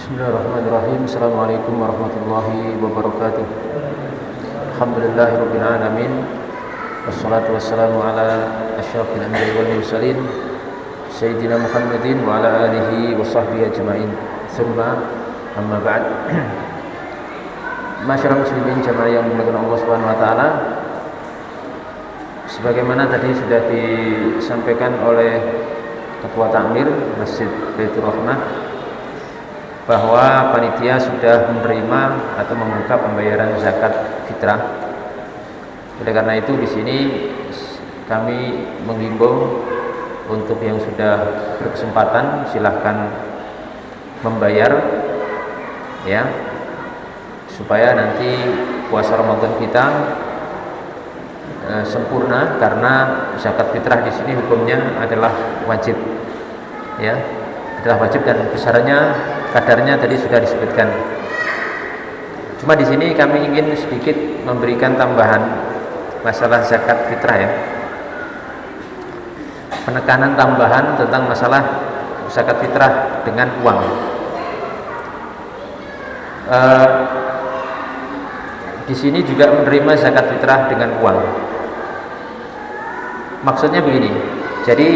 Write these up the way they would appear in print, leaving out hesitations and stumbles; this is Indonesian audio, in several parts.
Bismillahirrahmanirrahim. Assalamualaikum warahmatullahi wabarakatuh. Alhamdulillahirabbil alamin. Wassalatu wassalamu ala asyrafil anbiya'i wal mursalin sayyidina Muhammadin wa ala alihi wa sahbihi ajma'in. Tsumma amma ba'd. Masyarakat muslimin jamaah yang dimuliakan Allah Subhanahu wa taala. Sebagaimana tadi sudah disampaikan oleh Ketua Takmir Masjid Baitur Rahmah bahwa panitia sudah menerima atau membuka pembayaran zakat fitrah. Oleh karena itu di sini kami menghimbau untuk yang sudah berkesempatan silahkan membayar ya, supaya nanti puasa Ramadan kita sempurna, karena zakat fitrah di sini hukumnya adalah wajib ya, adalah wajib dan besarannya kadarnya tadi sudah disebutkan. Cuma di sini kami ingin sedikit memberikan tambahan masalah zakat fitrah ya. Penekanan tambahan tentang masalah zakat fitrah dengan uang. Di sini juga menerima zakat fitrah dengan uang. Maksudnya begini. Jadi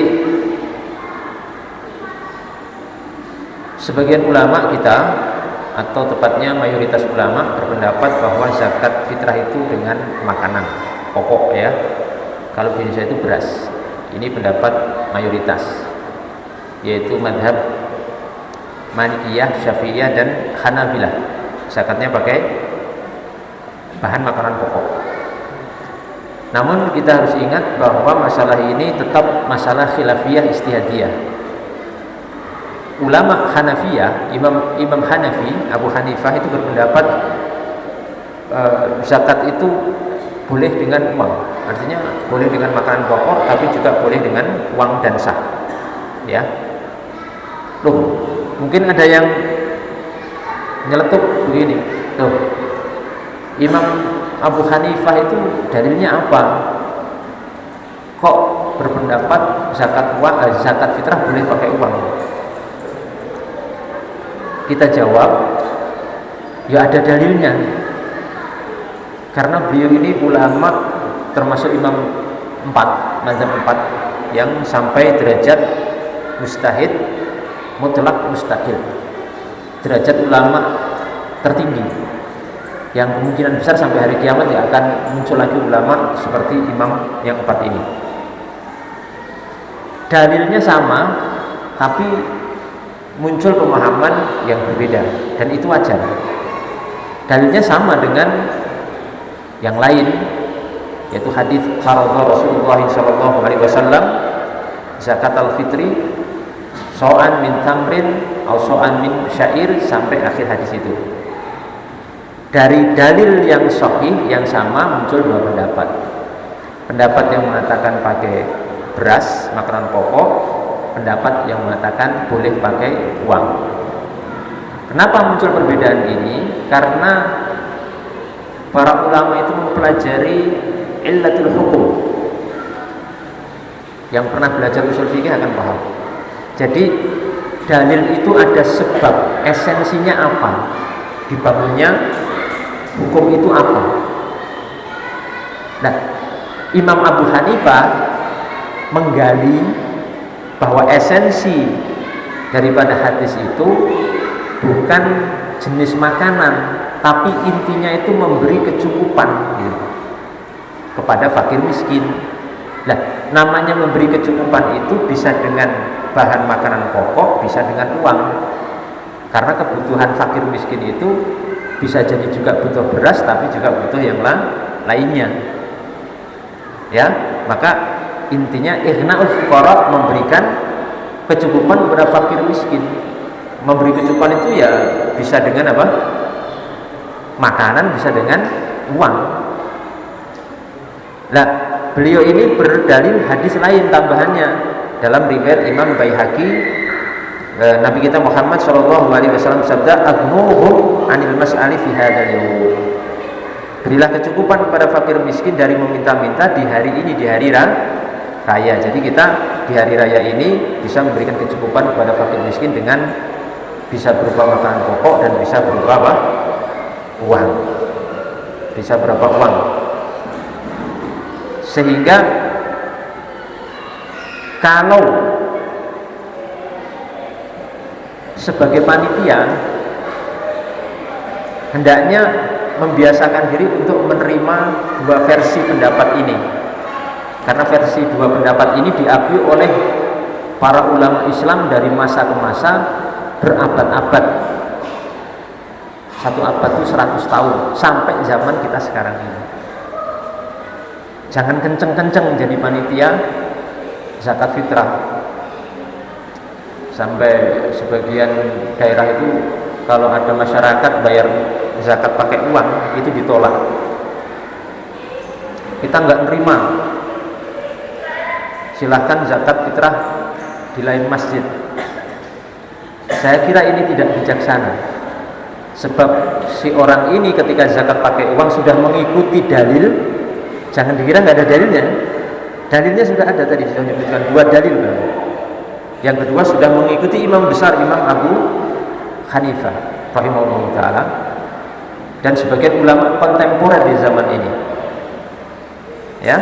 sebagian ulama kita, atau tepatnya mayoritas ulama, berpendapat bahwa zakat fitrah itu dengan makanan pokok ya. Kalau di Indonesia itu beras. Ini pendapat mayoritas, yaitu madhab Malikiyah, Syafi'iyah dan Hanabilah. Zakatnya pakai bahan makanan pokok. Namun kita harus ingat bahwa masalah ini tetap masalah khilafiyah ijtihadiyah. Ulama Hanafiyah, Imam Hanafi, Abu Hanifah itu berpendapat zakat itu boleh dengan uang, artinya boleh dengan makanan pokok, tapi juga boleh dengan uang dan sah. Ya, loh, mungkin ada yang nyeletuk begini, tuh, Imam Abu Hanifah itu dalilnya apa? Kok berpendapat zakat fitrah boleh pakai uang? Kita jawab, ya ada dalilnya. Karena beliau ini ulama termasuk imam 4, mazhab 4 yang sampai derajat mustahid mutlak mustaqil. Derajat ulama tertinggi yang kemungkinan besar sampai hari kiamat ya akan muncul lagi ulama seperti imam yang 4 ini. Dalilnya sama, tapi muncul pemahaman yang berbeda, dan itu wajar. Dalilnya sama dengan yang lain, yaitu hadis faradha Rasulullah SAW zakat al-fitri so'an min tamrin atau so'an min syair sampai akhir hadis itu. Dari dalil yang sahih yang sama muncul dua pendapat. Pendapat yang mengatakan pakai beras makanan pokok, pendapat yang mengatakan boleh pakai uang. Kenapa muncul perbedaan ini? Karena para ulama itu mempelajari illatul hukum. Yang pernah belajar usul fikih akan paham. Jadi dalil itu ada sebab, esensinya apa, dibangunnya hukum itu apa. Nah, Imam Abu Hanifah menggali bahwa esensi daripada hadis itu bukan jenis makanan, tapi intinya itu memberi kecukupan gitu, kepada fakir miskin. Nah, namanya memberi kecukupan itu bisa dengan bahan makanan pokok, bisa dengan uang. Karena kebutuhan fakir miskin itu bisa jadi juga butuh beras, tapi juga butuh yang lainnya. Ya, maka intinya ighna'ul fuqara, memberikan kecukupan kepada fakir miskin. Memberi kecukupan itu ya bisa dengan apa? Makanan, bisa dengan uang. Nah, beliau ini berdalil hadis lain tambahannya dalam riwayat Imam Baihaqi. Nabi kita Muhammad SAW sabda, "Aghnuhum 'anil mas'ali fi hadzal yaum." Berilah kecukupan kepada fakir miskin dari meminta-minta di hari ini, di hari raya. Jadi kita di hari raya ini bisa memberikan kecukupan kepada fakir miskin dengan Bisa berupa makanan pokok dan bisa berupa apa? Uang. Bisa berupa uang. Sehingga kalau sebagai panitia hendaknya membiasakan diri untuk menerima dua versi pendapat ini, karena versi dua pendapat ini diakui oleh para ulama Islam dari masa ke masa berabad-abad. Satu abad itu 100 tahun sampai zaman kita sekarang ini. Jangan kenceng-kenceng jadi panitia zakat fitrah. Sampai sebagian daerah itu kalau ada masyarakat bayar zakat pakai uang itu ditolak. Kita nggak nerima. Silahkan zakat fitrah di lain masjid. Saya kira ini tidak bijaksana. Sebab si orang ini ketika zakat pakai uang sudah mengikuti dalil. Jangan dikira nggak ada dalilnya. Dalilnya sudah ada tadi, sudah disebutkan 2 dalil. Yang kedua sudah mengikuti imam besar, Imam Abu Hanifah rahimahullah ta'ala, dan sebagian ulama kontemporer di zaman ini. Ya,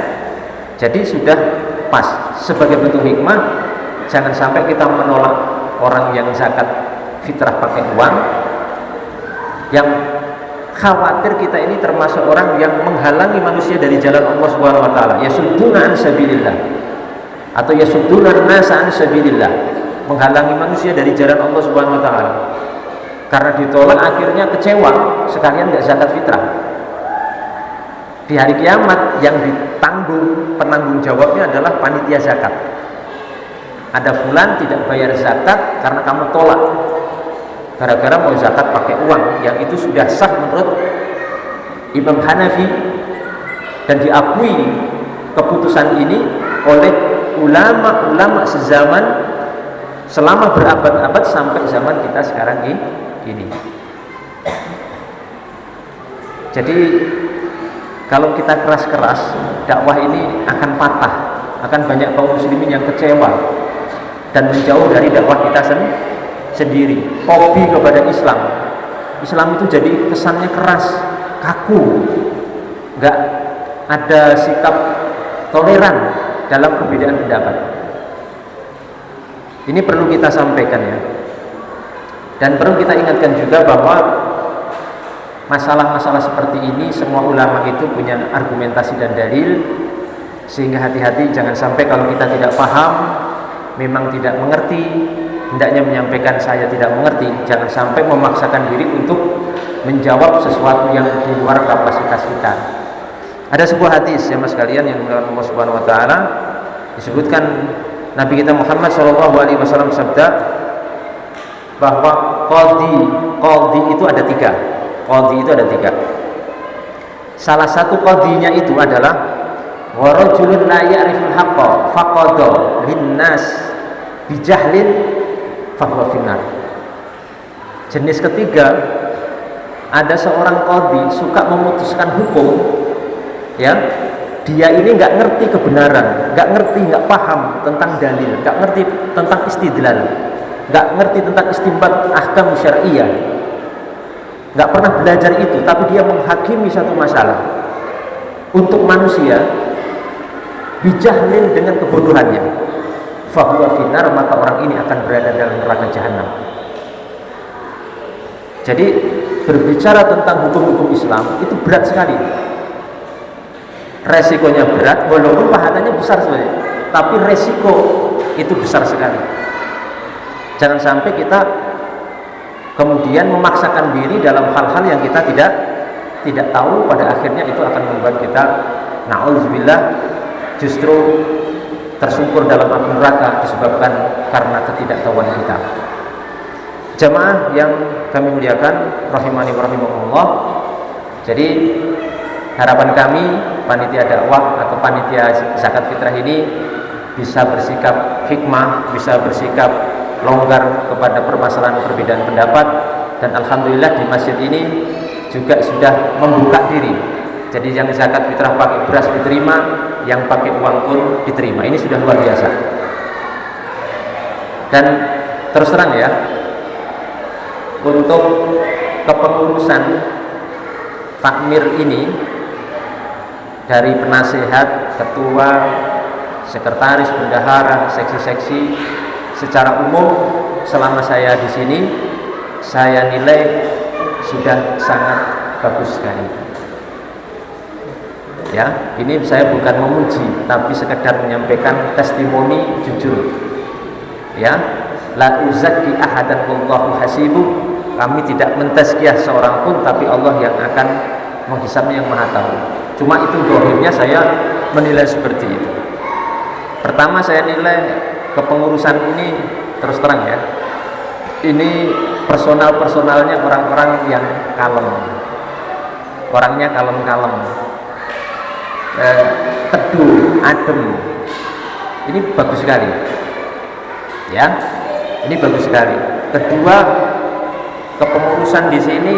jadi sudah pas. Sebagai bentuk hikmah, jangan sampai kita menolak orang yang zakat fitrah pakai uang, yang khawatir kita ini termasuk orang yang menghalangi manusia dari jalan Allah Subhanahu wa taala, yasudduna an sabilillah atau yasudduna an-nasa an sabilillah, menghalangi manusia dari jalan Allah Subhanahu wa taala. Karena ditolak akhirnya kecewa, sekalian enggak zakat fitrah. Di hari kiamat yang ditanggung, penanggung jawabnya adalah panitia zakat. Ada fulan tidak bayar zakat karena kamu tolak, gara-gara mau zakat pakai uang, yang itu sudah sah menurut Imam Hanafi dan diakui keputusan ini oleh ulama-ulama sezaman selama berabad-abad sampai zaman kita sekarang ini. Jadi kalau kita keras-keras, dakwah ini akan patah, akan banyak kaum muslimin yang kecewa dan menjauh dari dakwah kita sendiri. Hobi kepada Islam itu jadi kesannya keras, kaku, nggak ada sikap toleran dalam perbedaan pendapat. Ini perlu kita sampaikan ya, dan perlu kita ingatkan juga bahwa masalah-masalah seperti ini semua ulama itu punya argumentasi dan dalil, sehingga hati-hati jangan sampai kalau kita tidak paham, memang tidak mengerti, hendaknya menyampaikan saya tidak mengerti, jangan sampai memaksakan diri untuk menjawab sesuatu yang di luar kapasitas kita. Ada sebuah hadis ya mas kalian yang dimuliakan Allah Subhanahu wa taala, disebutkan Nabi kita Muhammad SAW sabda bahwa qadhi itu ada 3. Qadhi itu ada 3. Salah satu qadhinya itu adalah wa rajulun la ya'riful haqqa faqada linnas bijahlin fahuwa finnar. Jenis ketiga, ada seorang qadhi suka memutuskan hukum, ya, dia ini nggak ngerti kebenaran, nggak paham tentang dalil, nggak ngerti tentang istidlal, nggak ngerti tentang istinbat ahkam syariah, nggak pernah belajar itu, tapi dia menghakimi satu masalah untuk manusia bijahlin dengan kebodohannya, fahuwa finnar, maka orang ini akan berada dalam neraka jahanam. Jadi berbicara tentang hukum-hukum Islam itu berat sekali, resikonya berat, walaupun pahalanya besar sebenarnya, tapi resiko itu besar sekali. Jangan sampai kita kemudian memaksakan diri dalam hal-hal yang kita tidak tahu, pada akhirnya itu akan membuat kita na'udzubillah justru tersungkur dalam api neraka disebabkan karena ketidaktahuan kita. Jamaah yang kami muliakan rahimani wa rahimakumullah, jadi harapan kami panitia dakwah atau panitia zakat fitrah ini bisa bersikap hikmah, bisa bersikap longgar kepada permasalahan perbedaan pendapat, dan alhamdulillah di masjid ini juga sudah membuka diri. Jadi yang zakat fitrah pakai beras diterima, yang pakai uang pun diterima. Ini sudah luar biasa. Dan terus terang ya, untuk kepengurusan takmir ini dari penasehat, ketua, sekretaris, bendahara, seksi-seksi secara umum selama saya di sini saya nilai sudah sangat bagus sekali. Ya, ini saya bukan memuji tapi sekedar menyampaikan testimoni jujur. Ya, la uzakki ahadan wallahu hasibuh. Kami tidak mentazkiyah seorang pun, tapi Allah yang akan menghisabnya, yang maha tahu. Cuma itu zahirnya saya menilai seperti itu. Pertama saya nilai kepengurusan ini terus terang ya. Ini personalnya orang-orang yang kalem. Orangnya kalem-kalem. Teduh, adem. Ini bagus sekali. Ya. Ini bagus sekali. Kedua, kepengurusan di sini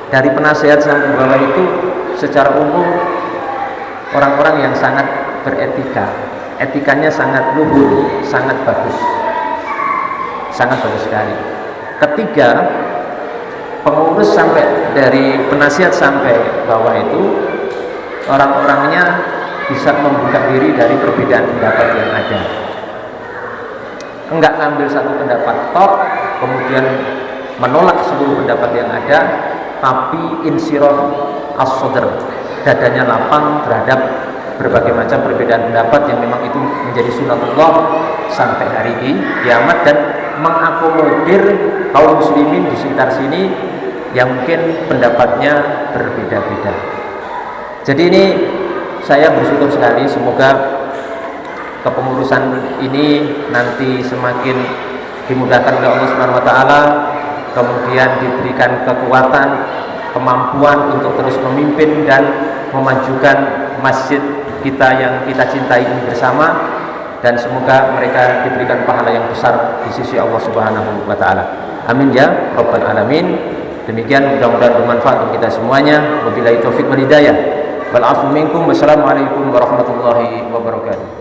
dari penasehat sampai bawah itu secara umum orang-orang yang sangat beretika, etikanya sangat luhur, sangat bagus sekali. Ketiga, pengurus sampai dari penasihat sampai bawah itu orang-orangnya bisa membuka diri dari perbedaan pendapat yang ada, enggak ngambil satu pendapat tok kemudian menolak seluruh pendapat yang ada, tapi insyirah as-sadr, dadanya lapang terhadap berbagai macam perbedaan pendapat yang memang itu menjadi sunatullah sampai hari kiamat, dan mengakomodir kaum muslimin di sekitar sini yang mungkin pendapatnya berbeda-beda. Jadi ini saya bersyukur sekali, semoga kepengurusan ini nanti semakin dimudahkan oleh Allah Subhanahu wa taala, kemudian diberikan kekuatan, kemampuan untuk terus memimpin dan memajukan masjid kita yang kita cintai ini bersama, dan semoga mereka diberikan pahala yang besar di sisi Allah Subhanahu wa taala. Amin ya rabbal alamin. Demikian, mudah-mudahan bermanfaat untuk kita semuanya. Wabillahi taufik wal hidayah. Wal afu minkum. Wassalamualaikum warahmatullahi wabarakatuh.